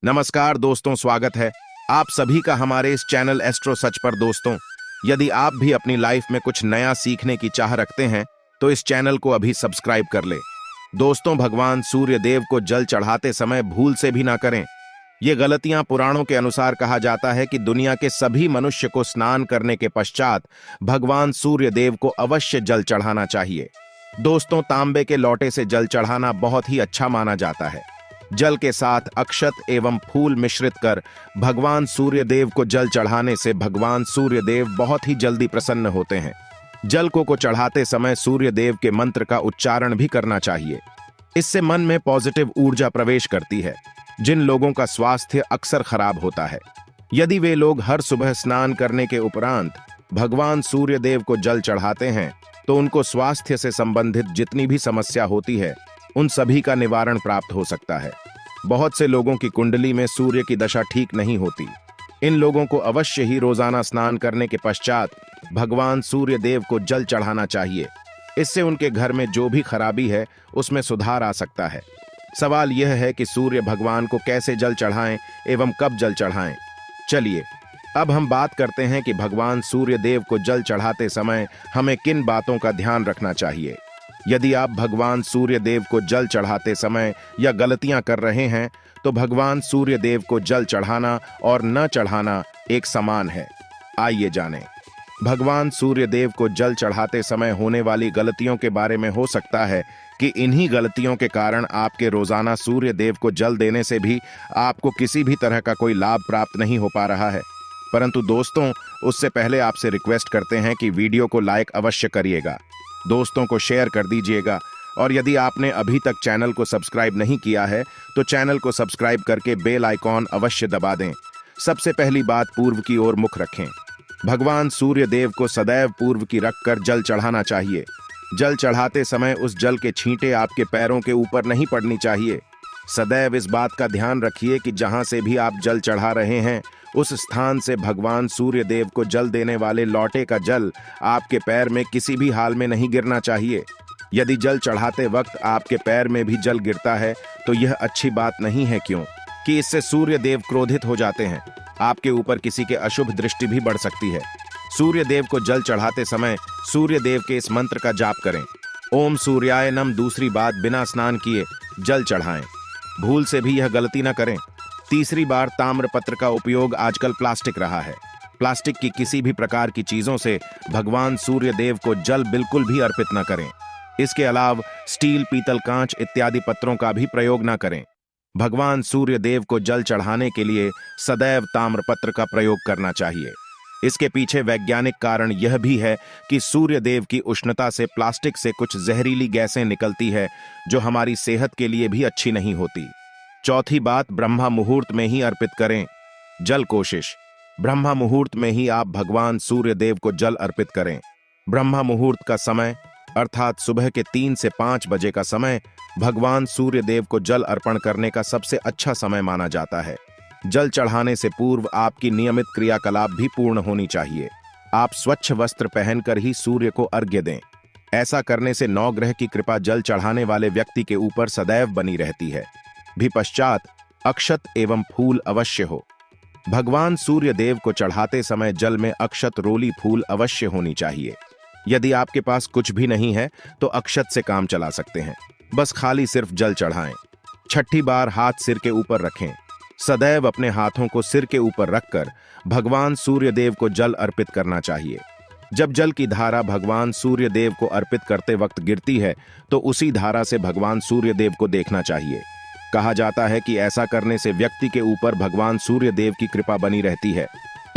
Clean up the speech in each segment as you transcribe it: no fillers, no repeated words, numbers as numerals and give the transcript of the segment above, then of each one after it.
नमस्कार दोस्तों, स्वागत है आप सभी का हमारे इस चैनल एस्ट्रो सच पर। दोस्तों, यदि आप भी अपनी लाइफ में कुछ नया सीखने की चाह रखते हैं तो इस चैनल को अभी सब्सक्राइब कर ले। दोस्तों, भगवान सूर्य देव को जल चढ़ाते समय भूल से भी ना करें। ये गलतियां पुराणों के अनुसार कहा जाता है कि दुनिया के सभी मनुष्य को स्नान करने के पश्चात भगवान सूर्य देव को अवश्य जल चढ़ाना चाहिए। दोस्तों, तांबे के लोटे से जल चढ़ाना बहुत ही अच्छा माना जाता है। जल के साथ अक्षत एवं फूल मिश्रित कर भगवान सूर्य देव को जल चढ़ाने से भगवान सूर्य देव बहुत ही जल्दी प्रसन्न होते हैं। जल को चढ़ाते समय सूर्य देव के मंत्र का उच्चारण भी करना चाहिए। इससे मन में पॉजिटिव ऊर्जा प्रवेश करती है। जिन लोगों का स्वास्थ्य अक्सर खराब होता है, यदि वे लोग हर सुबह स्नान करने के उपरांत भगवान सूर्य देव को जल चढ़ाते हैं तो उनको स्वास्थ्य से संबंधित जितनी भी समस्या होती है उन सभी का निवारण प्राप्त हो सकता है। बहुत से लोगों की कुंडली में सूर्य की दशा ठीक नहीं होती। इन लोगों को अवश्य ही रोजाना स्नान करने के पश्चात भगवान सूर्य देव को जल चढ़ाना चाहिए। इससे उनके घर में जो भी खराबी है उसमें सुधार आ सकता है। सवाल यह है कि सूर्य भगवान को कैसे जल चढ़ाएं एवं कब जल चढ़ाएं। चलिए अब हम बात करते हैं कि भगवान सूर्य देव को जल चढ़ाते समय हमें किन बातों का ध्यान रखना चाहिए। यदि आप भगवान सूर्य देव को जल चढ़ाते समय या गलतियां कर रहे हैं तो भगवान सूर्य देव को जल चढ़ाना और न चढ़ाना एक समान है। आइए जानें। भगवान सूर्य देव को जल चढ़ाते समय होने वाली गलतियों के बारे में। हो सकता है कि इन्हीं गलतियों के कारण आपके रोजाना सूर्य देव को जल देने से भी आपको किसी भी तरह का कोई लाभ प्राप्त नहीं हो पा रहा है। परंतु दोस्तों, उससे पहले आपसे रिक्वेस्ट करते हैं कि वीडियो को लाइक अवश्य करिएगा, दोस्तों को शेयर कर दीजिएगा और यदि आपने अभी तक चैनल को सब्सक्राइब नहीं किया है तो चैनल को सब्सक्राइब करके बेल आइकॉन अवश्य दबा दें। सबसे पहली बात, पूर्व की ओर मुख रखें। भगवान सूर्य देव को सदैव पूर्व की रखकर जल चढ़ाना चाहिए। जल चढ़ाते समय उस जल के छींटे आपके पैरों के ऊपर नहीं पड़नी चाहिए। सदैव इस बात का ध्यान रखिए कि जहां से भी आप जल चढ़ा रहे हैं उस स्थान से भगवान सूर्य देव को जल देने वाले लोटे का जल आपके पैर में किसी भी हाल में नहीं गिरना चाहिए। यदि जल चढ़ाते वक्त आपके पैर में भी जल गिरता है तो यह अच्छी बात नहीं है, क्यों कि इससे सूर्य देव क्रोधित हो जाते हैं। आपके ऊपर किसी के अशुभ दृष्टि भी बढ़ सकती है। सूर्य देव को जल चढ़ाते समय सूर्य देव के इस मंत्र का जाप करें, ओम सूर्याय नमः। दूसरी बात, बिना स्नान किए जल चढ़ाएं। भूल से भी यह गलती न करें। तीसरी बार, ताम्रपत्र का उपयोग आजकल प्लास्टिक रहा है। प्लास्टिक की किसी भी प्रकार की चीजों से भगवान सूर्य देव को जल बिल्कुल भी अर्पित न करें। इसके अलावा स्टील, पीतल, कांच इत्यादि पत्रों का भी प्रयोग न करें। भगवान सूर्य देव को जल चढ़ाने के लिए सदैव ताम्रपत्र का प्रयोग करना चाहिए। इसके पीछे वैज्ञानिक कारण यह भी है कि सूर्य देव की उष्णता से प्लास्टिक से कुछ जहरीली गैसें निकलती है जो हमारी सेहत के लिए भी अच्छी नहीं होती। चौथी बात, ब्रह्मा मुहूर्त में ही अर्पित करें जल। कोशिश ब्रह्मा मुहूर्त में ही आप भगवान सूर्य देव को जल अर्पित करें। ब्रह्मा मुहूर्त का समय अर्थात सुबह के 3 से 5 बजे का समय भगवान सूर्य देव को जल अर्पण करने का सबसे अच्छा समय माना जाता है। जल चढ़ाने से पूर्व आपकी नियमित क्रियाकलाप भी पूर्ण होनी चाहिए। आप स्वच्छ वस्त्र पहनकर ही सूर्य को अर्घ्य दें। ऐसा करने से नवग्रह की कृपा जल चढ़ाने वाले व्यक्ति के ऊपर सदैव बनी रहती है। भी पश्चात अक्षत एवं फूल अवश्य हो। भगवान सूर्य देव को चढ़ाते समय जल में अक्षत, रोली, फूल अवश्य होनी चाहिए। यदि आपके पास कुछ भी नहीं है तो अक्षत से काम चला सकते हैं। बस खाली सिर्फ जल चढ़ाएं। छठी बार, हाथ सिर के ऊपर रखें। सदैव अपने हाथों को सिर के ऊपर रखकर भगवान सूर्य देव को जल अर्पित करना चाहिए। जब जल की धारा भगवान सूर्य देव को अर्पित करते वक्त गिरती है तो उसी धारा से भगवान सूर्य देव को देखना चाहिए। कहा जाता है कि ऐसा करने से व्यक्ति के ऊपर भगवान सूर्य देव की कृपा बनी रहती है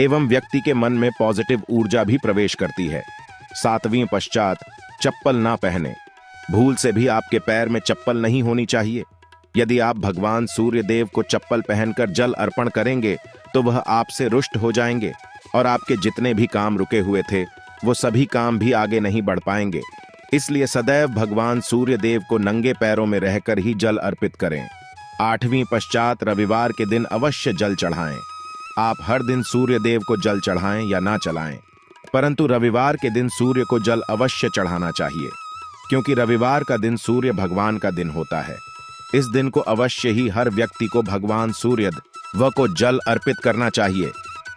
एवं व्यक्ति के मन में पॉजिटिव ऊर्जा भी प्रवेश करती है। 7वीं पश्चात, चप्पल ना पहने। भूल से भी आपके पैर में चप्पल नहीं होनी चाहिए। यदि आप भगवान सूर्य देव को चप्पल पहनकर जल अर्पण करेंगे तो वह आपसे रुष्ट हो जाएंगे और आपके जितने भी काम रुके हुए थे वो सभी काम भी आगे नहीं बढ़ पाएंगे। इसलिए सदैव भगवान सूर्य देव को नंगे पैरों में रहकर ही जल अर्पित करें। 8वीं पश्चात, रविवार के दिन अवश्य जल चढ़ाएं। आप हर दिन सूर्य देव को जल चढ़ाएं या ना चढ़ाएं, परंतु रविवार के दिन सूर्य को जल अवश्य चढ़ाना चाहिए, क्योंकि रविवार का दिन सूर्य भगवान का दिन होता है। इस दिन को अवश्य ही हर व्यक्ति को भगवान सूर्य वह को जल अर्पित करना चाहिए।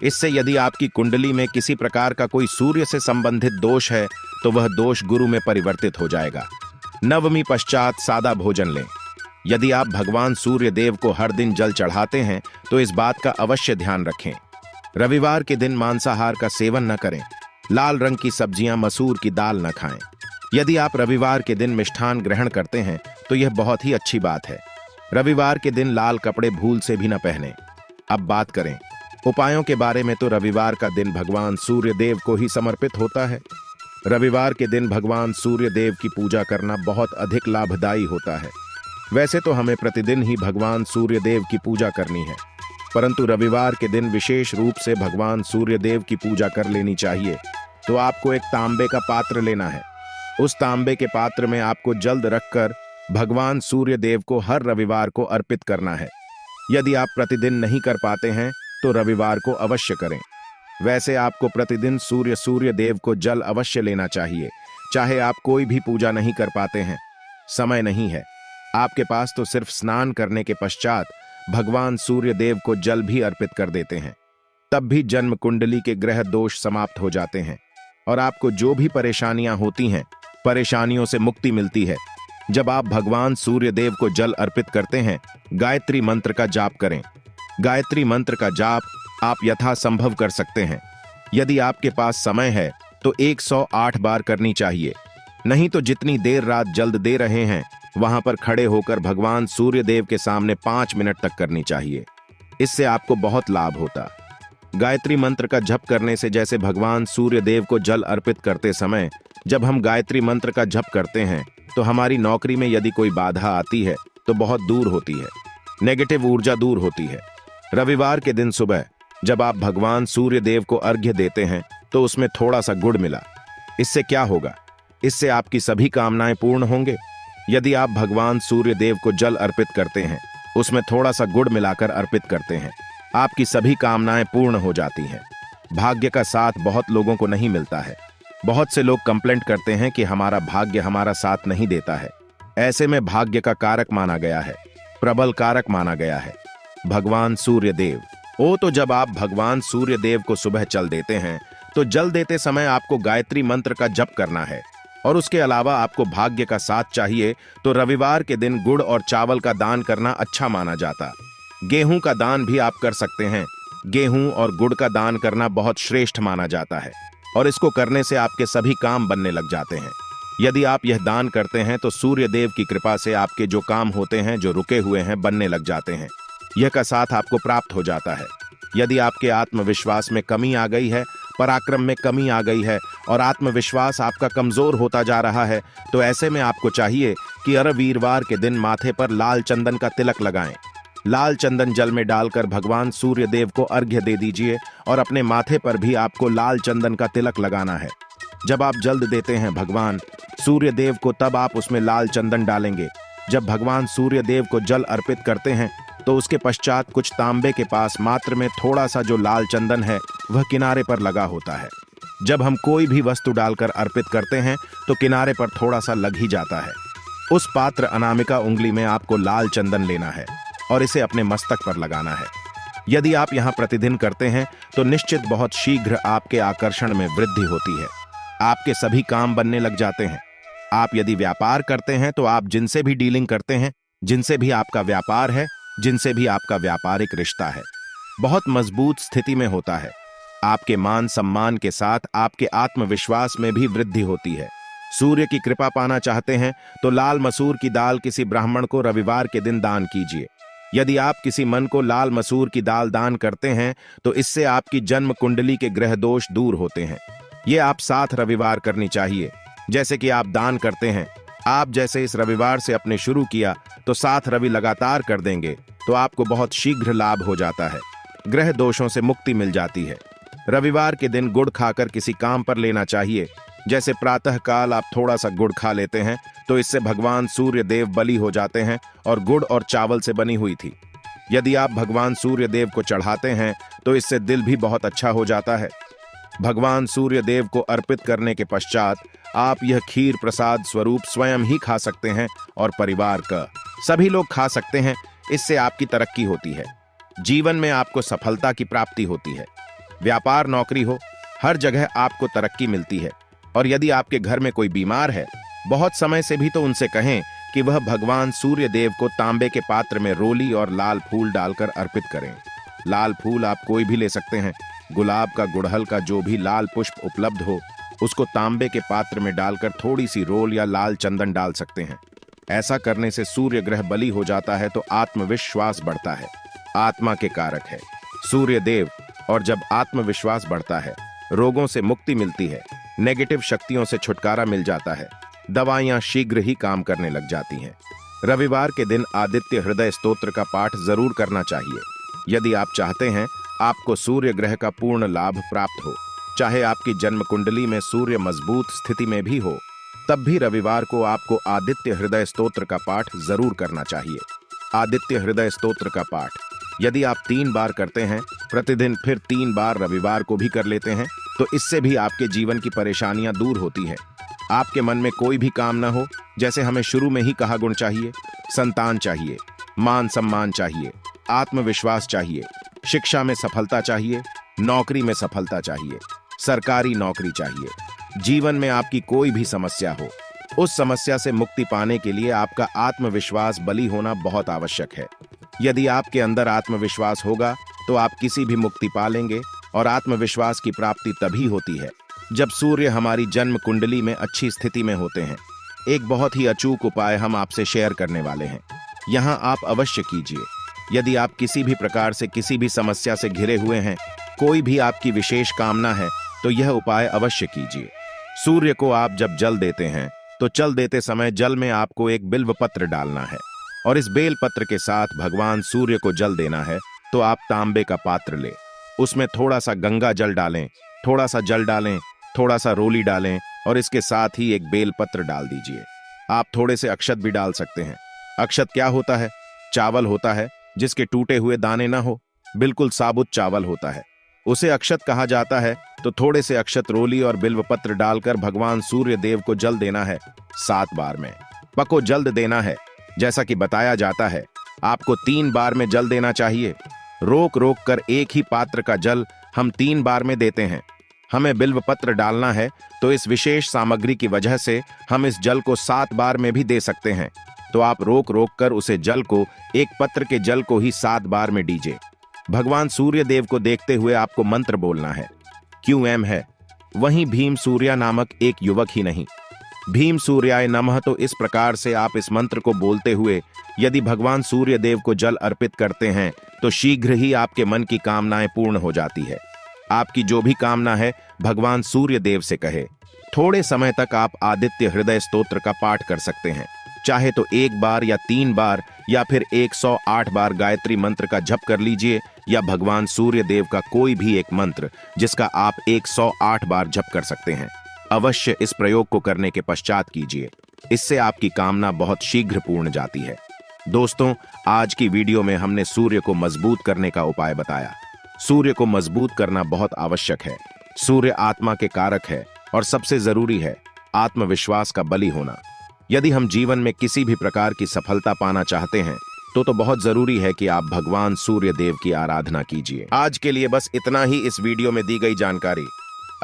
इससे यदि आपकी कुंडली में किसी प्रकार का कोई सूर्य से संबंधित दोष है तो वह दोष गुरु में परिवर्तित हो जाएगा। नवमी पश्चात सादा भोजन लें। यदि आप भगवान सूर्य देव को हर दिन जल चढ़ाते हैं तो इस बात का अवश्य ध्यान रखें। रविवार के दिन मांसाहार का सेवन न करें। लाल रंग की सब्जियां, मसूर की दाल न खाएं। यदि आप रविवार के दिन मिष्ठान ग्रहण करते हैं तो यह बहुत ही अच्छी बात है। रविवार के दिन लाल कपड़े भूल से भी न पहनें। अब बात करें उपायों के बारे में, तो रविवार का दिन भगवान सूर्य देव को ही समर्पित होता है। रविवार के दिन भगवान सूर्य देव की पूजा करना बहुत अधिक लाभदायी होता है। वैसे तो हमें प्रतिदिन ही भगवान सूर्य देव की पूजा करनी है, परंतु रविवार के दिन विशेष रूप से भगवान सूर्य देव की पूजा कर लेनी चाहिए। तो आपको एक तांबे का पात्र लेना है। उस तांबे के पात्र में आपको जल रखकर भगवान सूर्य देव को हर रविवार को अर्पित करना है। यदि आप प्रतिदिन नहीं कर पाते हैं तो रविवार को अवश्य करें। वैसे आपको प्रतिदिन सूर्य देव को जल अवश्य लेना चाहिए, चाहे आप कोई भी पूजा नहीं कर पाते हैं, समय नहीं है आपके पास, तो सिर्फ स्नान करने के पश्चात भगवान सूर्य देव को जल भी अर्पित कर देते हैं। तब भी जन्म कुंडली के ग्रह दोष समाप्त हो जाते हैं और आपको जो भी परेशानियां होती हैं, परेशानियों से मुक्ति मिलती है। जब आप भगवान सूर्य देव को जल अर्पित करते हैं, गायत्री मंत्र का जाप करें। गायत्री मंत्र का जाप आप यथासंभव कर सकते हैं। यदि आपके पास समय है तो 108 बार करनी चाहिए, नहीं तो जितनी देर रात जल्द दे रहे हैं वहां पर खड़े होकर भगवान सूर्य देव के सामने 5 मिनट तक करनी चाहिए। इससे आपको बहुत लाभ होता। गायत्री मंत्र का जप करने से, जैसे भगवान सूर्य देव को जल अर्पित करते समय जब हम गायत्री मंत्र का जप करते हैं तो हमारी नौकरी में यदि कोई बाधा आती है तो बहुत दूर होती है, नेगेटिव ऊर्जा दूर होती है। रविवार के दिन सुबह जब आप भगवान सूर्य देव को अर्घ्य देते हैं तो उसमें थोड़ा सा गुड़ मिला। इससे क्या होगा? इससे आपकी सभी कामनाएं पूर्ण होंगे। यदि आप भगवान सूर्य देव को जल अर्पित करते हैं, उसमें थोड़ा सा गुड़ मिलाकर अर्पित करते हैं, आपकी सभी कामनाएं पूर्ण हो जाती हैं। भाग्य का साथ बहुत लोगों को नहीं मिलता है। बहुत से लोग कंप्लेंट करते हैं कि हमारा भाग्य हमारा साथ नहीं देता है। ऐसे में भाग्य का कारक माना गया है, प्रबल कारक माना गया है भगवान सूर्य देव। तो जब आप भगवान सूर्य देव को सुबह जल देते हैं तो जल देते समय आपको गायत्री मंत्र का जप करना है, और उसके अलावा आपको भाग्य का साथ चाहिए तो रविवार के दिन गुड़ और चावल का दान करना अच्छा माना जाता। गेहूं का दान भी आप कर सकते हैं। गेहूं और गुड़ का दान करना बहुत श्रेष्ठ माना जाता है और इसको करने से आपके सभी काम बनने लग जाते हैं। यदि आप यह दान करते हैं तो सूर्य देव की कृपा से आपके जो काम होते हैं, जो रुके हुए हैं, बनने लग जाते हैं। यह का साथ आपको प्राप्त हो जाता है। यदि आपके आत्मविश्वास में कमी आ गई है, पराक्रम में कमी आ गई है और आत्मविश्वास आपका कमजोर होता जा रहा है, तो ऐसे में आपको चाहिए कि हर वीरवार के दिन माथे पर लाल चंदन का तिलक लगाएं। लाल चंदन जल में डालकर भगवान सूर्य देव को अर्घ्य दे दीजिए और अपने माथे पर भी आपको लाल चंदन का तिलक लगाना है। जब आप जल देते हैं भगवान सूर्य देव को, तब आप उसमें लाल चंदन डालेंगे। जब भगवान सूर्य देव को जल अर्पित करते हैं तो उसके पश्चात कुछ तांबे के पास मात्र में थोड़ा सा जो लाल चंदन है वह किनारे पर लगा होता है। जब हम कोई भी वस्तु डालकर अर्पित करते हैं तो किनारे पर थोड़ा सा लग ही जाता है। उस पात्र अनामिका उंगली में आपको लाल चंदन लेना है और इसे अपने मस्तक पर लगाना है। यदि आप यहाँ प्रतिदिन करते हैं तो निश्चित बहुत शीघ्र आपके आकर्षण में वृद्धि होती है। आपके सभी काम बनने लग जाते हैं। आप यदि व्यापार करते हैं तो आप जिनसे भी डीलिंग करते हैं, जिनसे भी आपका व्यापार है, जिनसे भी आपका व्यापारिक रिश्ता है, बहुत मजबूत स्थिति में होता है। आपके मान सम्मान के साथ आपके आत्मविश्वास में भी वृद्धि होती है। सूर्य की कृपा पाना चाहते हैं तो लाल मसूर की दाल किसी ब्राह्मण को रविवार के दिन दान कीजिए। यदि आप किसी मन को लाल मसूर की दाल दान करते हैं तो इससे आपकी जन्म कुंडली के ग्रह दोष दूर होते हैं। ये आप 7 रविवार करनी चाहिए। जैसे कि आप दान करते हैं, आप जैसे इस रविवार से अपने शुरू किया तो 7 रवि लगातार कर देंगे तो आपको बहुत शीघ्र लाभ हो जाता है। ग्रह दोषों से मुक्ति मिल जाती है। रविवार के दिन गुड़ खाकर किसी काम पर लेना चाहिए। जैसे प्रातः काल आप थोड़ा सा गुड़ खा लेते हैं तो इससे भगवान सूर्य देव बलि हो जाते हैं और गुड़ और चावल से बनी हुई थी। यदि आप भगवान सूर्य देव को चढ़ाते हैं तो इससे दिल भी बहुत अच्छा हो जाता है। भगवान सूर्य देव को अर्पित करने के पश्चात आप यह खीर प्रसाद स्वरूप स्वयं ही खा सकते हैं और परिवार का सभी लोग खा सकते हैं। इससे आपकी तरक्की होती है। जीवन में आपको सफलता की प्राप्ति होती है। व्यापार नौकरी हो, हर जगह आपको तरक्की मिलती है। और यदि आपके घर में कोई बीमार है, बहुत समय से भी तो उनसे कहें कि वह भगवान सूर्य देव को तांबे के पात्र में रोली और लाल फूल डालकर अर्पित करें। लाल फूल आप कोई भी ले सकते हैं। गुलाब का, गुड़हल का, जो भी लाल पुष्प उपलब्ध हो, उसको तांबे के पात्र में डालकर थोड़ी सी रोल या लाल चंदन डाल सकते हैं। ऐसा करने से सूर्य ग्रह बली हो जाता है तो आत्मविश्वास बढ़ता है। आत्मा के कारक है सूर्य देव, और जब आत्मविश्वास बढ़ता है, रोगों से मुक्ति मिलती है, नेगेटिव शक्तियों से छुटकारा मिल जाता है, दवाइयां शीघ्र ही काम करने लग जाती हैं। रविवार के दिन आदित्य हृदय स्तोत्र का पाठ जरूर करना चाहिए। यदि आप चाहते हैं आपको सूर्य ग्रह का पूर्ण लाभ प्राप्त हो, चाहे आपकी जन्म कुंडली में सूर्य मजबूत स्थिति में भी हो, तब भी रविवार को आपको आदित्य हृदय स्तोत्र का पाठ जरूर करना चाहिए। आदित्य हृदय स्तोत्र का पाठ यदि आप 3 बार करते हैं प्रतिदिन, फिर 3 बार रविवार को भी कर लेते हैं, तो इससे भी आपके जीवन की परेशानियां दूर होती हैं। आपके मन में कोई भी काम ना हो, जैसे हमें शुरू में ही कहा, गुण चाहिए, संतान चाहिए, मान सम्मान चाहिए, आत्मविश्वास चाहिए, शिक्षा में सफलता चाहिए, नौकरी में सफलता चाहिए, सरकारी नौकरी चाहिए, जीवन में आपकी कोई भी समस्या हो, उस समस्या से मुक्ति पाने के लिए आपका आत्मविश्वास बली होना बहुत आवश्यक है। यदि आपके अंदर आत्मविश्वास होगा तो आप किसी भी मुक्ति पालेंगे। और आत्मविश्वास की प्राप्ति तभी होती है जब सूर्य हमारी जन्म कुंडली में अच्छी स्थिति में होते हैं। एक बहुत ही अचूक उपाय हम आपसे शेयर करने वाले हैं, यहां आप अवश्य कीजिए। यदि आप किसी भी प्रकार से किसी भी समस्या से घिरे हुए हैं, कोई भी आपकी विशेष कामना है, तो यह उपाय अवश्य कीजिए। सूर्य को आप जब जल देते हैं तो जल देते समय जल में आपको एक बिल्व पत्र डालना है, और इस बेल पत्र के साथ भगवान सूर्य को जल देना है। तो आप तांबे का पात्र लें, उसमें थोड़ा सा गंगा जल डालें, थोड़ा सा जल डालें, थोड़ा सा रोली डालें, और इसके साथ ही एक बेल पत्र डाल दीजिए। आप थोड़े से अक्षत भी डाल सकते हैं। अक्षत क्या होता है? चावल होता है जिसके टूटे हुए दाने ना हो, बिल्कुल साबुत चावल होता है, उसे अक्षत कहा जाता है। तो थोड़े से अक्षत, रोली और बिल्व पत्र डालकर भगवान सूर्य देव को जल देना है 7 बार में। पको जल्द देना है, जैसा कि बताया जाता है आपको 3 बार में जल देना चाहिए। रोक रोक कर एक ही पात्र का जल हम 3 बार में देते हैं। हमें बिल्व पत्र डालना है, तो इस विशेष सामग्री की वजह से हम इस जल को 7 बार में भी दे सकते हैं। तो आप रोक रोक कर उसे जल को, एक पत्र के जल को ही 7 बार में दीजिए। भगवान सूर्य देव को देखते हुए आपको मंत्र बोलना है। QM है, वहीं भीम सूर्या नामक एक युवक ही नहीं, भीम सूर्याय नमः। तो इस प्रकार से आप इस मंत्र को बोलते हुए यदि भगवान सूर्य देव को जल अर्पित करते हैं, तो शीघ्र ही आपके मन की कामनाएं पूर्ण हो जाती है। आपकी जो भी कामना है भगवान सूर्य देव से कहे। थोड़े समय तक आप आदित्य हृदय स्तोत्र का पाठ कर सकते हैं, चाहे तो 1 बार या 3 बार या फिर 108 बार गायत्री मंत्र का जप कर लीजिए, या भगवान सूर्य देव का कोई भी एक मंत्र जिसका आप 108 बार जप कर सकते हैं। अवश्य इस प्रयोग को करने के पश्चात कीजिए, इससे आपकी कामना बहुत शीघ्र पूर्ण जाती है। दोस्तों, आज की वीडियो में हमने सूर्य को मजबूत करने का उपाय बताया। सूर्य को मजबूत करना बहुत आवश्यक है। सूर्य आत्मा के कारक है और सबसे जरूरी है आत्मविश्वास का बली होना। यदि हम जीवन में किसी भी प्रकार की सफलता पाना चाहते हैं, तो बहुत जरूरी है कि आप भगवान सूर्य देव की आराधना कीजिए। आज के लिए बस इतना ही इस वीडियो में दी गई जानकारी।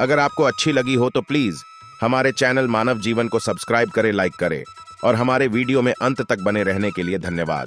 अगर आपको अच्छी लगी हो तो प्लीज हमारे चैनल मानव जीवन को सब्सक्राइब करें, लाइक करें, और हमारे वीडियो में अंत तक बने रहने के लिए धन्यवाद।